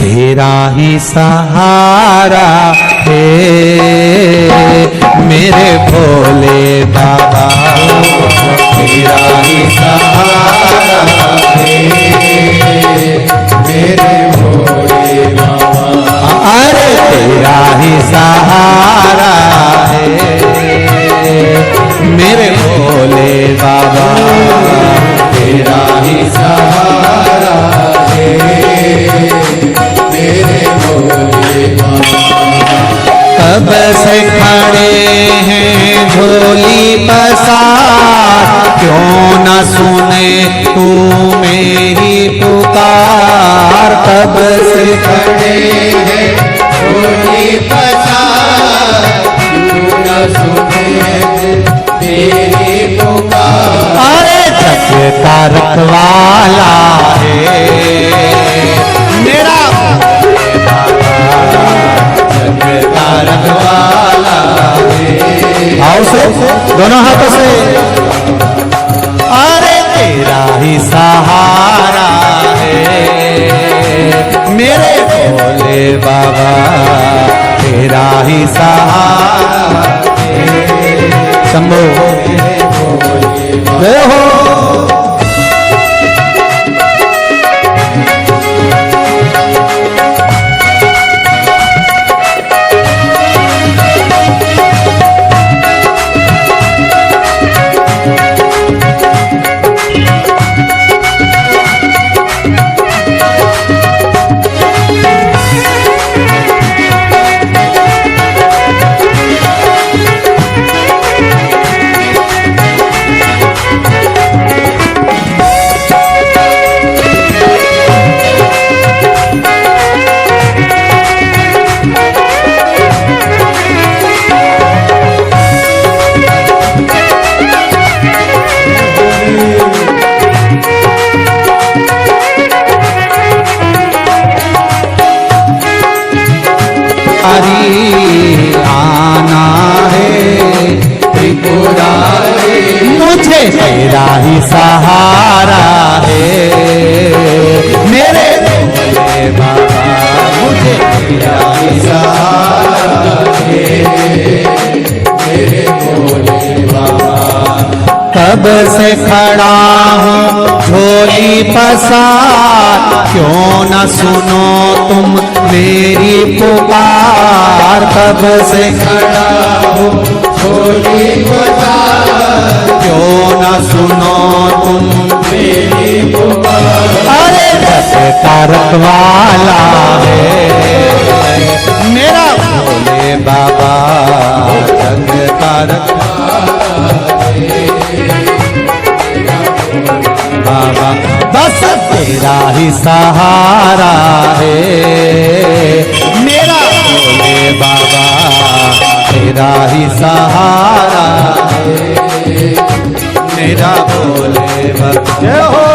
तेरा ही सहारा है मेरे भोले बाबा, तेरा ही सहारा है मेरे भोले बाबा। अरे तेरा ही सहारा है मेरे भोले बाबा, तेरा ही सहारा है मेरे भोले बाबा। कब से खड़े हैं झोली पसार, क्यों न सुने तू मेरी पुकार। कब से खड़े हैं झोली पसार, क्यों न सुने मेरी पुकार। अरे जग का रखवाला है मेरा जग का रखवाला है। आओ से दोनों हाथों से। अरे तेरा ही सहारा है मेरे भोले बाबा, तेरा ही सहारा है। शंभो जय हो। आना है त्रिपुरारी, मुझे तेरा ही सहारा है मेरे भोले बाबा, मुझे तेरा ही सहारा है मेरे भोले बाबा। कब से खड़ा हूँ झोली पसार, क्यों न सुनो तुम मेरी पुकार। कब से खड़ा हूँ झोली पसार, क्यों न सुनो तुम मेरी पुकार। अरे जग का रखवाला है मेरा भोले बाबा, जग का रखवाला बाबा, बस तेरा ही सहारा है मेरा भोले बाबा, तेरा ही सहारा है मेरा भोले बाबा। जय हो।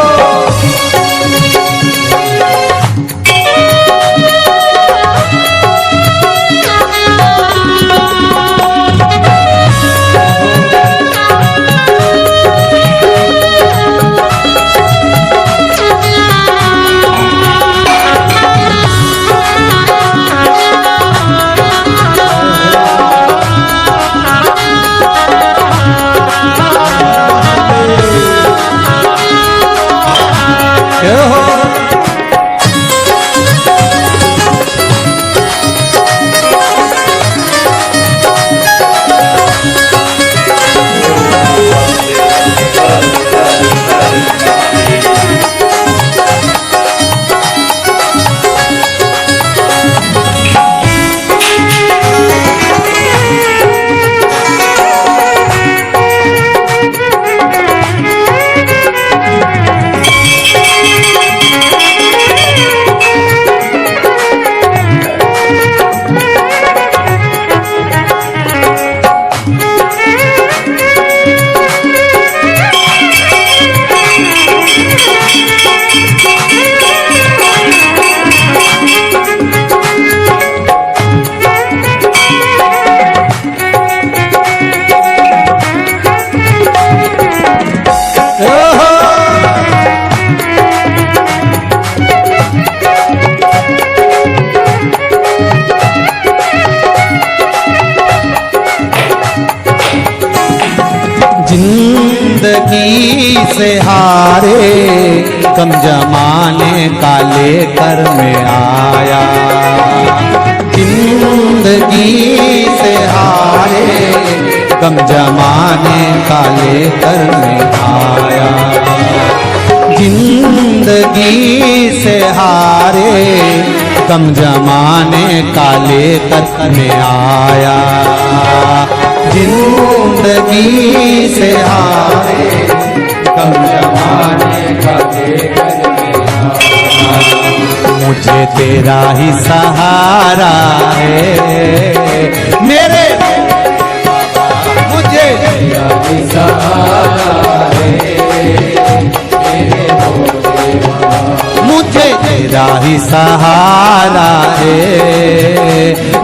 से हारे कम जमाने का लेकर मैं आया। जिंदगी से हारे कम जमाने का लेकर मैं आया। जिंदगी से हारे कम जमाने का लेकर मैं आया। जिंदगी से हारे कम जमाने का लेकर मैं आया। मुझे तेरा ही सहारा है मेरे, मुझे तेरा ही सहारा है, मुझे तेरा ही सहारा है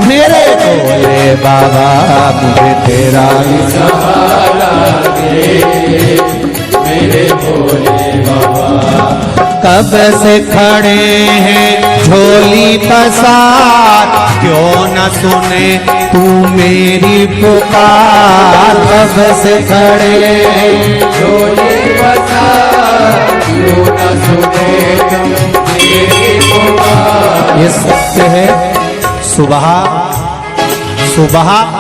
मेरे भोले बाबा। मुझे तेरा ही सहारा है मेरे भोले बाबा। कब से खड़े हैं झोली पसार, क्यों न सुने तू मेरी पुकार। कब से खड़े हैं झोली पसार, क्यों न सुने तू मेरी पुकार। ये सत्य है। सुबह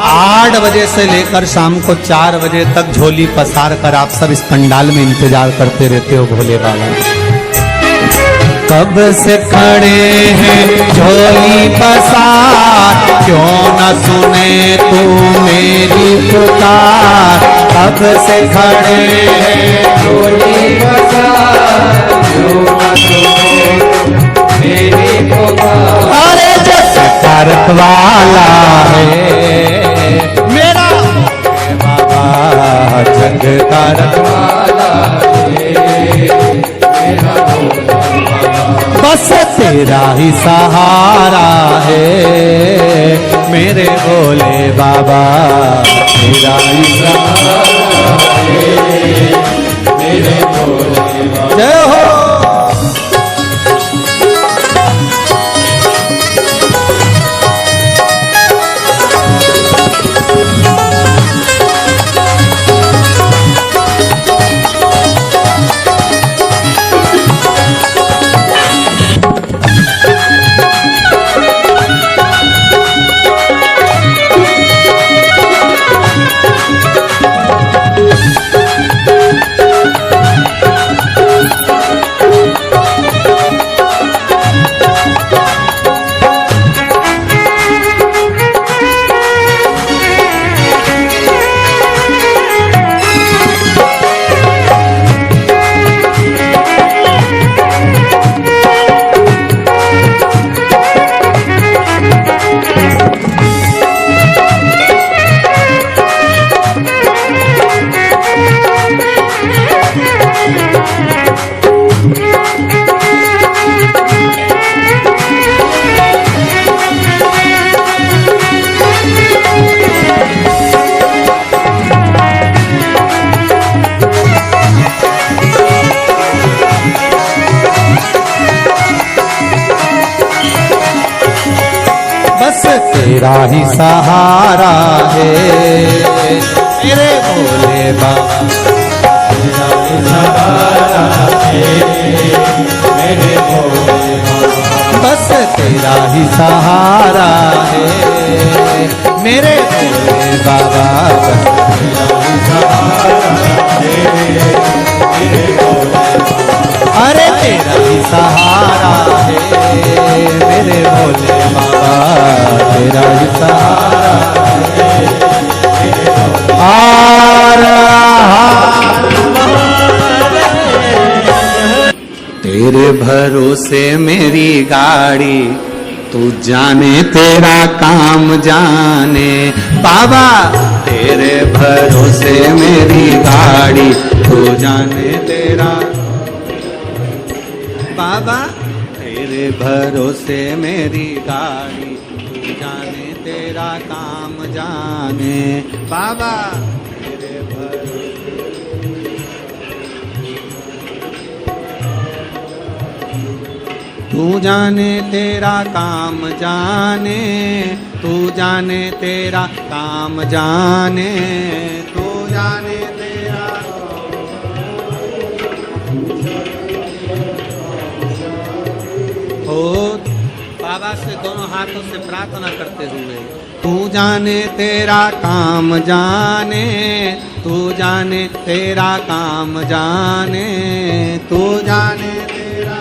8 बजे से लेकर शाम को 4 बजे तक झोली पसार कर आप सब इस पंडाल में इंतजार करते रहते हो भोले बाबा। कब से खड़े हैं झोली पसार, क्यों न सुने तू मेरी पुकार। कब से खड़े हैं झोली पसार, क्यों न सुने तू मेरी पुकार। अरे जैसे करत वाला है मेरा बाबा, जग करत वाला है मेरा बस तेरा ही सहारा है मेरे भोले बाबा। तेरा ही सहारा है मेरे भोले बाबा। जय हो। तेरा ही सहारा है मेरे भोले बाबा। तेरा ही सहारा है मेरे भोले बाबा। बस तेरा ही सहारा है मेरे भोले बाबा। तेरा ही सहारा है मेरे भोले बाबा। अरे तेरा ही सहारा है मेरे भोले बाबा। तेरा ही सहारा है मेरे भोले बाबा। तेरे भरोसे मेरी गाड़ी, तू जाने तेरा काम जाने बाबा। तेरे भरोसे मेरी गाड़ी, तू जाने तेरा बाबा। तेरे भरोसे मेरी गाड़ी, तू जाने तेरा काम जाने बाबा। तेरे भरोसे तू जाने तेरा काम जाने, तू जाने तेरा काम जाने, तू जाने तेरा हो बाबा से दोनों हाथों से प्रार्थना करते हुए, तू जाने तेरा काम जाने, तू जाने तेरा काम जाने, तू जाने तेरा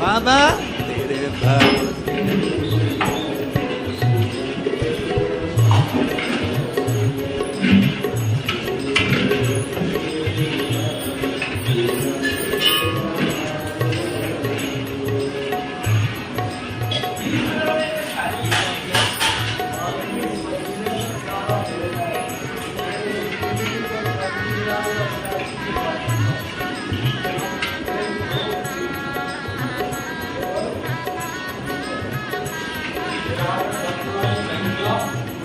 बाबा तेरे भरोसे।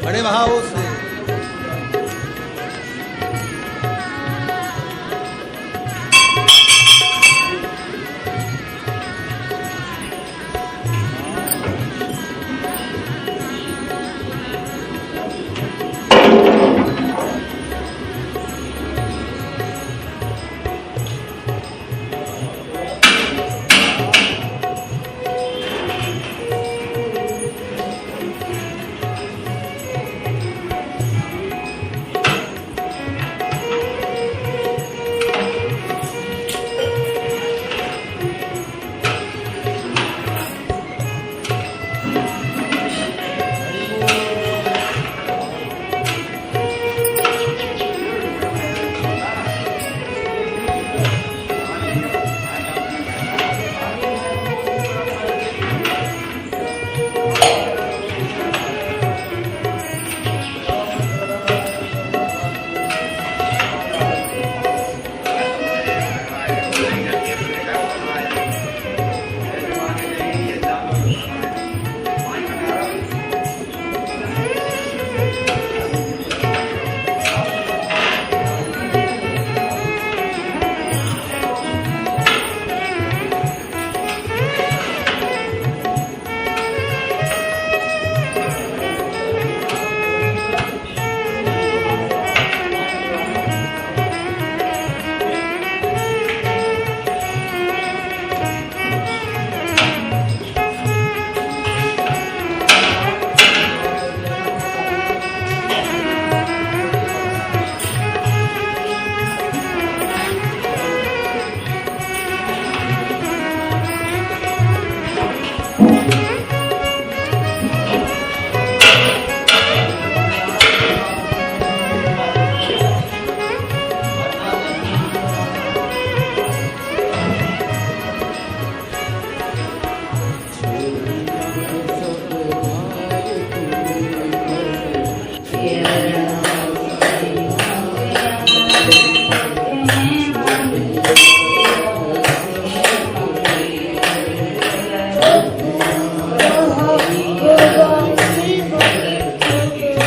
बड़े भाव से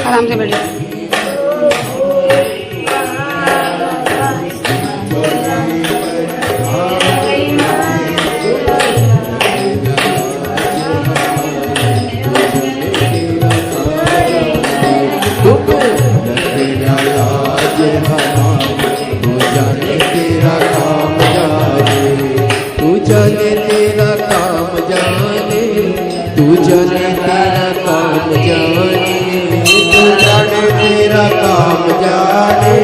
आराम से बैठिए। तेरा काम जाने,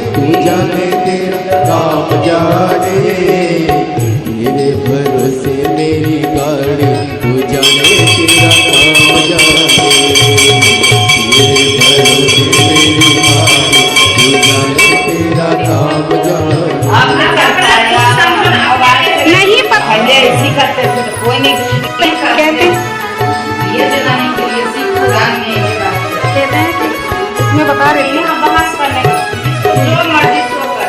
तू जाने तेरा काम जाने, तेरे भरोसे मेरी गाड़ी, तू जाने तेरा काम जाने, तेरे भरोसे मेरी गाड़ी, तू जाने तेरा काम जाने। नहीं पकड़ इसी करते थे तो कोई नहीं कहते ये जलाने के लिए सिर्फ खुदान ने कहते हैं कि मैं बता रही हूँ बहस करने जो मर्जी सो कर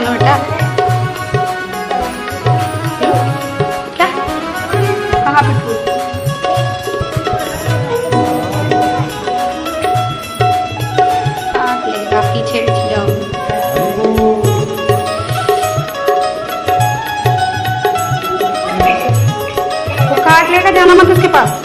डालो बेटा। क्या कहाँ पे फूल? काट लेगा, पीछे जाओ। वो काट लेगा, जाना मत उसके पास।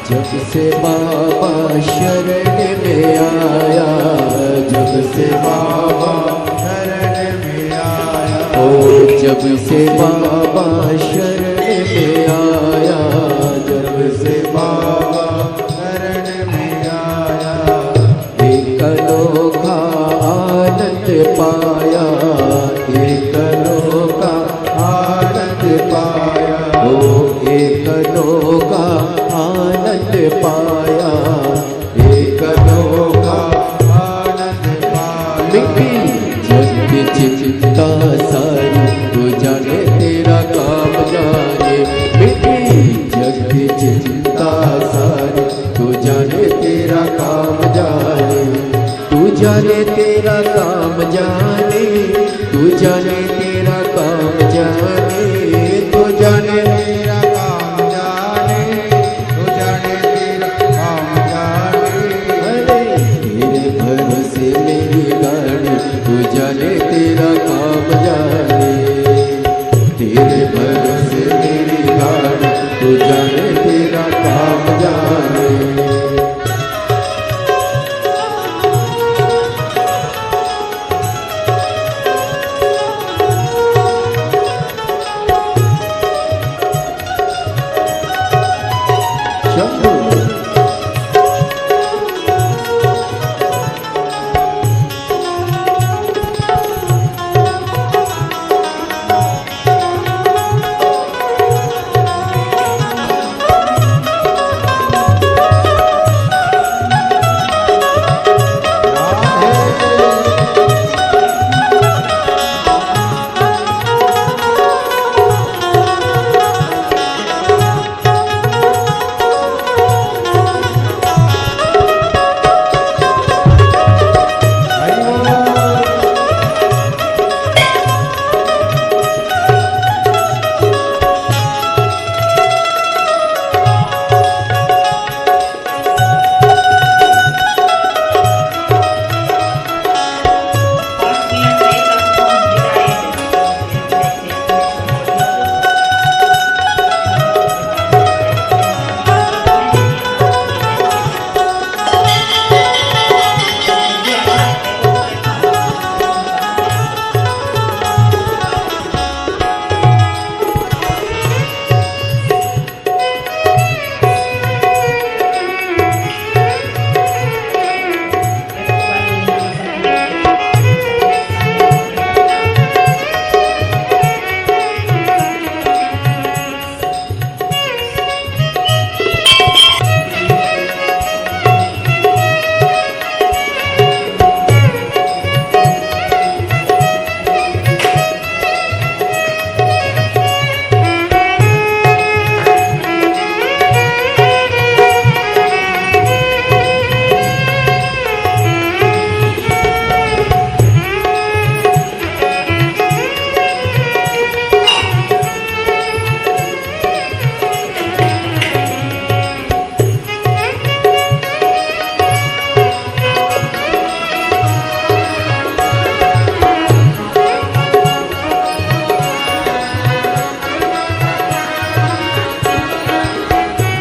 जब से बाबा शरण में आया, जब से बाबा शरण में आया, ओ जब से बाबा शरण में आया, जब से बाबा शरण में आया, एक अनोखा आनंद पाया, एक अनोखा आनंद पाया, ओ एक अनोखा आनंद पाया, एक अनोखा आनंद पाया। मिट्टी जग की चिंता सारी तू जाने तेरा काम जाने, मिट्टी जग की चिंता सारी तू जाने तेरा काम जाने, तू जाने तेरा काम जाने, तू जाने तेरा काम जाने, तू जाने तेरा काम जाने, तू जाने तेरा काम जाने। अरे तेरे भरोसे मेरी गाड़ी, तू जाने तेरा काम जाने, तेरे भरोसे मेरी गाड़ी, तू जाने तेरा काम जाने।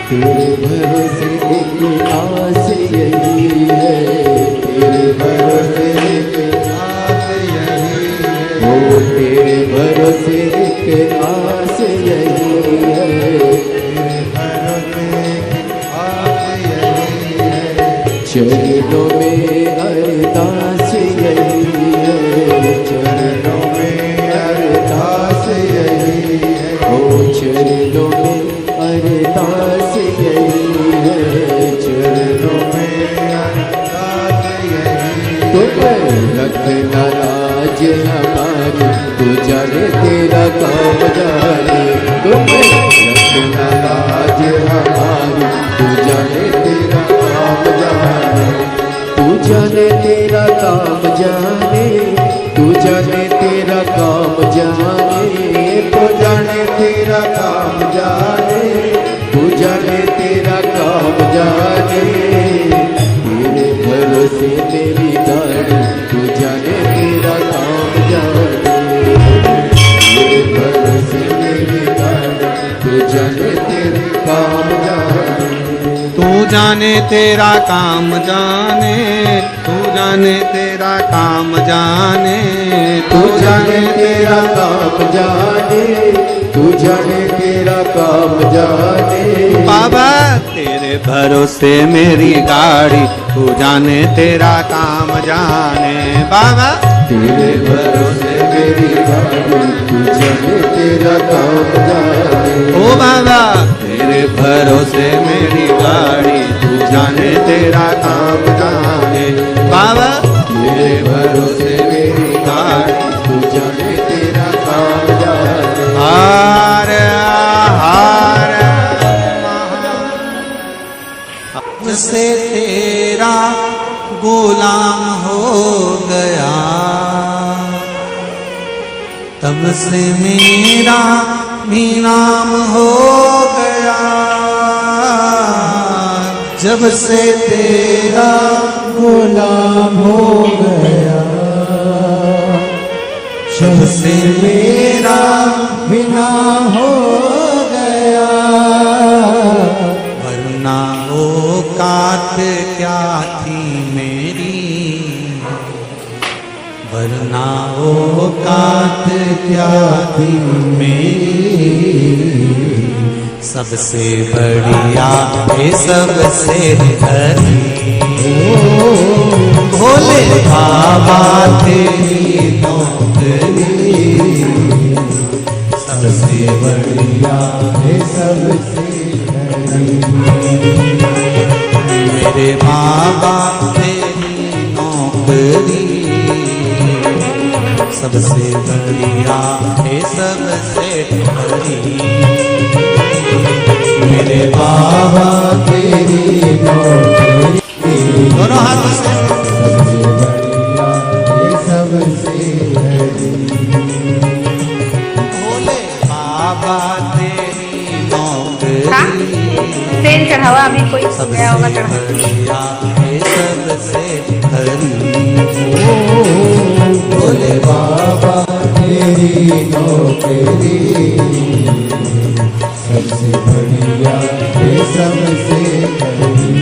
तेरे भरोसे एक आस यही चरणों में अरदास यही है, चरणों में अरदास यही है, ओ चरणों में अरदास यही है, चरणों में अरदास यही है। तुम रखना लाज हमारी, तू जाने तेरा काम जाने, तुम रखना लाज हमारी, तू जाने तेरा काम जाने, तू जाने तेरा काम जाने, तू जाने तेरा काम जाने, तू जाने तेरा काम जाने, तू जाने तेरा काम जाने। तेरे भरोसे मेरी गाड़ी, तू जाने तेरा काम जाने, तेरे भरोसे मेरी गाड़ी, तू जाने तेरे काम जाने। तू जाने तेरा काम जाने, तू जाने तेरा काम जाने, तू जाने तेरा काम जाने, तू जाने तेरा काम जाने। बाबा तेरे भरोसे मेरी गाड़ी, तू जाने तेरा काम जाने। बाबा तेरे भरोसे मेरी गाड़ी, तू जाने तेरा काम जाने। ओ बाबा तेरे भरोसे मेरी गाड़ी, तू जाने तेरा काम जाने। बाबा तेरे भरोसे मेरी गाड़ी, तू जाने तेरा काम जाने। हार हार से तेरा गुलाम हो गया, तब से मेरा भी नाम हो गया। जब से तेरा गुलाम हो गया, जब से मेरा बिना हो गया। वरना औकात क्या थी मेरी, वरना औकात क्या थी मेरी। सबसे बढ़िया ये सबसे हरी, भोले बाबा तेरी नौकरी। सबसे बढ़िया ये सबसे मेरे बाबा तेरी नौकरी। सबसे बढ़िया है सबसे हरी, मेरे बाबा तेरी नौकरी। दोनों हाथों से सबसे बढ़िया ये सबसे हरी। भोले बाबा तेरी नौकरी। तेल चढ़ावा अभी कोई सबसे गया होगा चढ़ा। बढ़िया है सबसे हरी। भोले बाबा तेरी नौकरी। सबसे बढ़िया ये सबसे हरी।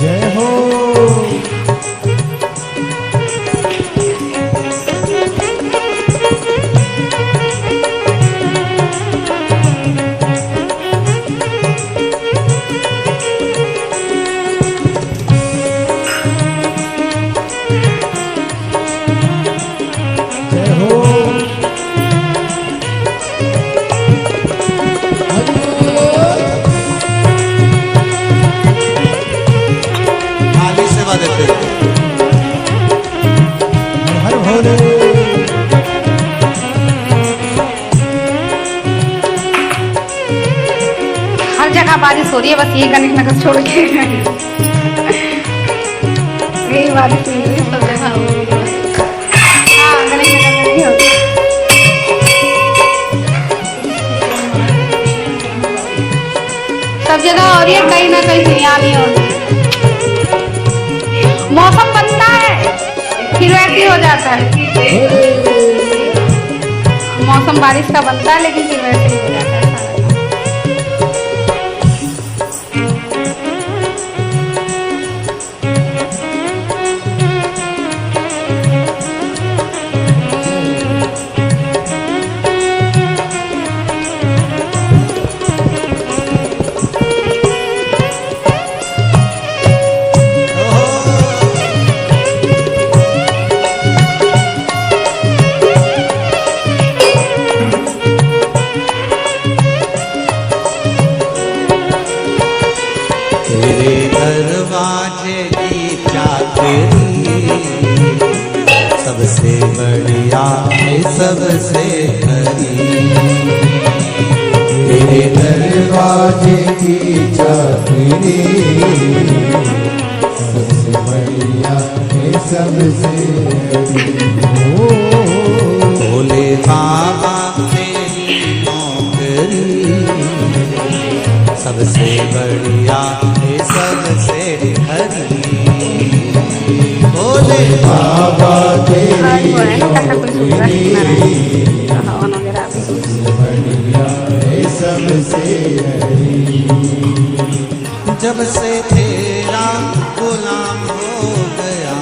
जय हो। जय हो। थाली सेवा देते थे। हर भोले। हर जगह बारिश हो रही है, बस ये गणेश नगर छोड़ के यही बारिश हुई है सब जगह हो रही है। हाँ, गणेश नगर में नहीं होती। सब जगह हो रही है, कहीं ना कहीं से यहाँ नहीं हो रही। मौसम बनता है फिर वैसे ही हो जाता है। मौसम बारिश का बनता है लेकिन फिर वैसे ही हो जाता है सारा। नौकरी सबसे बढ़िया है सबसे खरी। तेरे दरवाजे की चाकरी सबसे बढ़िया है सबसे भोले बाबा तेरी नौकरी सबसे बढ़िया है सबसे खरी। भोले बाबा तेरी नौकरी बढ़िया है सबसे जब से तेरा गुलाम हो गया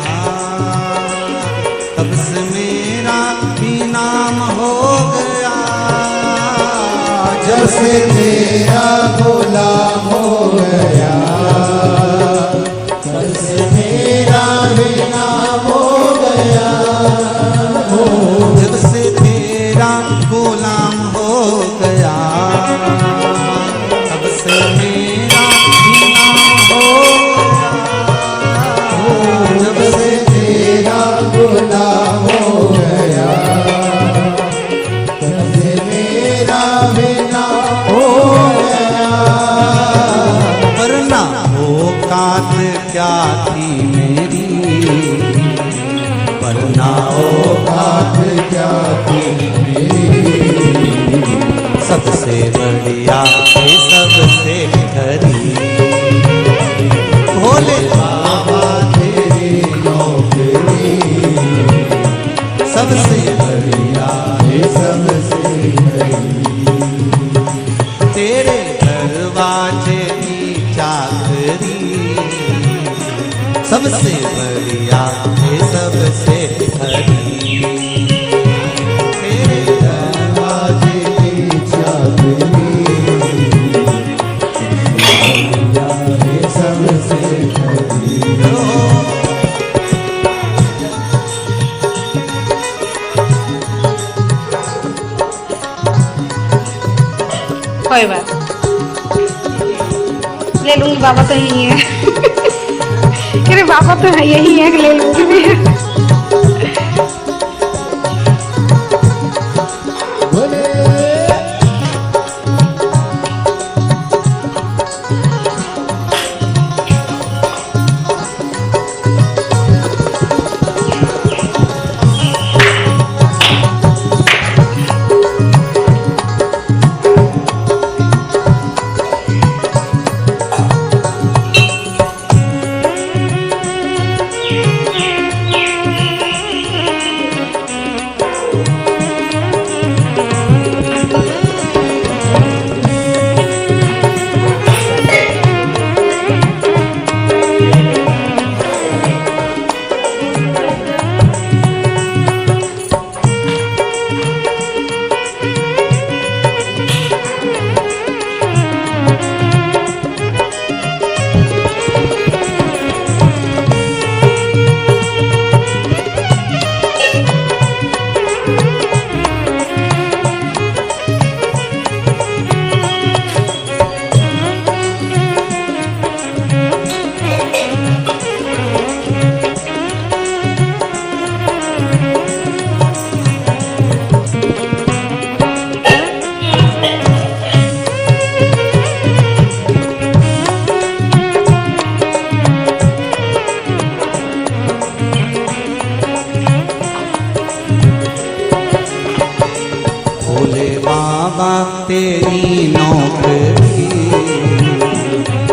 तब से मेरा भी नाम हो गया। जब से तेरा गुलाम हो गया तब से मेरा भी नाम हो गया। जब से तेरा गुलाम हो गया तब से मेरा भी नाम हो गया। जब से तेरा गुलाम हो गया तब से मेरा भी नाम हो गया। वरना औकात क्या थी मेरी, वरना औकात क्या थी मेरी, सबसे बढ़िया है सबसे खरी। भोले बाबा तेरी नौकरी सबसे बढ़िया है सबसे तेरे दरवाजे की चाकरी सबसे बढ़िया है सबसे खरी। तेरे दरवाजे की चाबी बढ़िया है सबसे कोई बात ले लूंगी, बाबा तो यही है। अरे बाबा तो है यही है कि ले लूंगी। बाबा तेरी नौकरी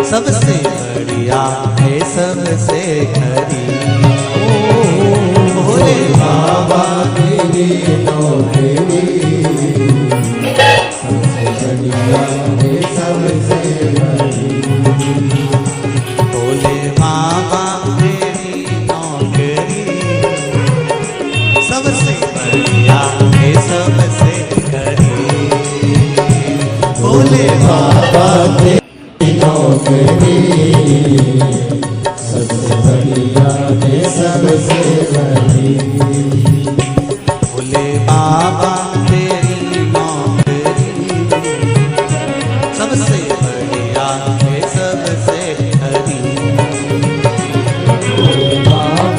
सबसे बढ़िया है सबसे खरी। भोले बाबा तेरी नौकरी सबसे बढ़िया है सबसे भोले बाबा तेरी नौकरी सबसे बढ़िया है सबसे खरी। भोले बाबा तेरी नौकरी सबसे बढ़िया है सबसे बड़ी। भोले बाबा तेरी नौकरी सबसे बढ़िया है सबसे खरी। बाबा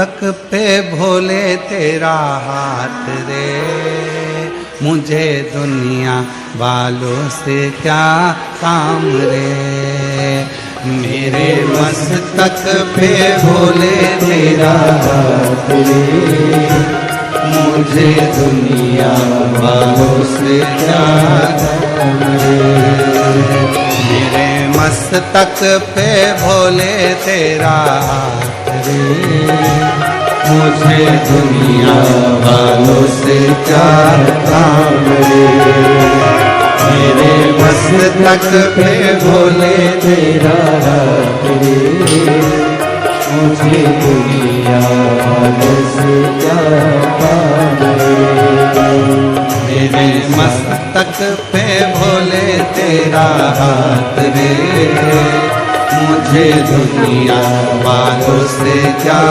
मस्तक पे भोले तेरा हाथ रे, मुझे दुनिया वालों से क्या काम रे। मेरे मस्तक पे भोले तेरा हाथ रे, मुझे दुनिया वालों से क्या काम रे। मेरे मस्तक पे भोले तेरा हाथ रे, मुझे दुनिया वालों से क्या काम रे। मेरे मस्तक पे भोले तेरा हाथ रे, मुझे दुनिया वालों से क्या काम रे। मेरे मस्तक पे भोले तेरा हाथ रे, मुझे दुनिया वालों से क्या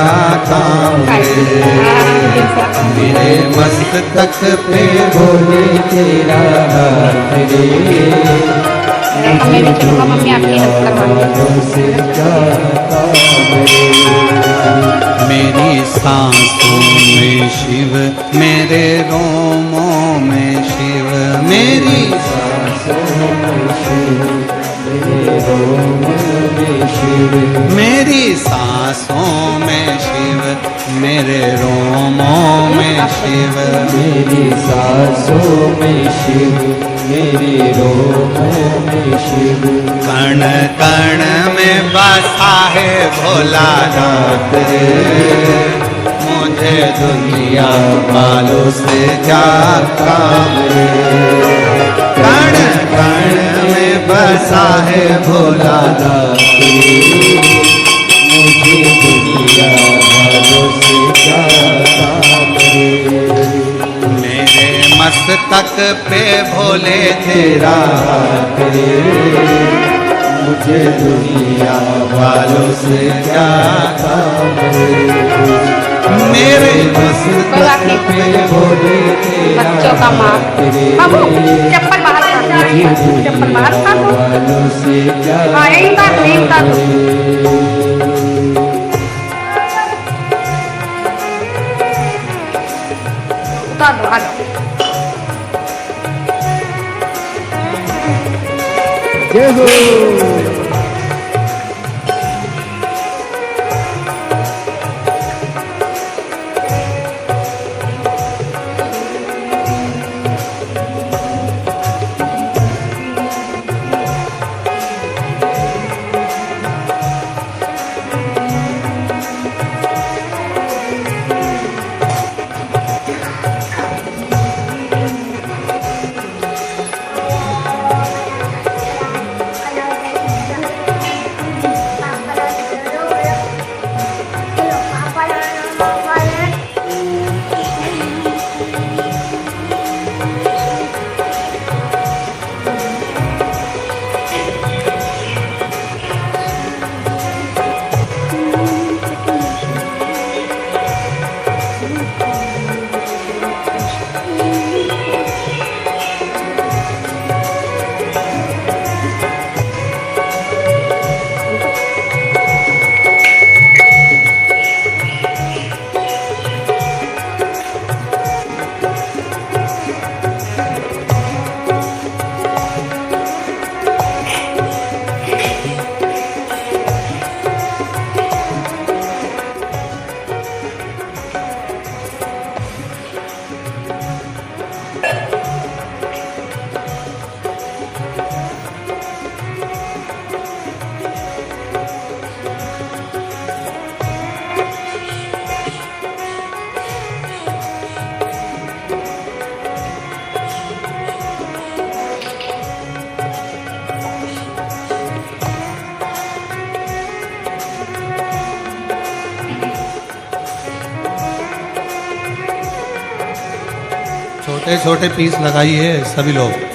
काम रे। मेरे मस्तक पे भोले तेरा हाथ रे, मम्मी आपकी हेल्प करवाओ से क्या काम रे। मेरी सांसों में शिव, मेरे रोमों में शिव, मेरी सांसों में शिव, मेरे रोमों में शिव, मेरी सांसों में शिव, मेरे रोमों में शिव, मेरी सांसों में शिव, मेरे रोमों में शिव। कण कण में बसा है भोला नाथ रे, मुझे दुनिया वालों से क्या काम रे। कण कण में बसा है भोला नाथ रे, मुझे दुनिया वालों से क्या काम रे। मेरे मस्तक पे भोले तेरा हाथ रे, मुझे दुनिया वालों से क्या काम रे। मेरे मस्तक पे भोले तेरा बच्चों का माँ। हाथ रे, बाबू चप्पल बाहर काट दो, चप्पल बाहर काट दो। वालों से क्या हाँ यही काट नहीं काट दो। उतार दो, आ जाओ। जय हो। छोटे छोटे पीस लगाइए सभी लोग।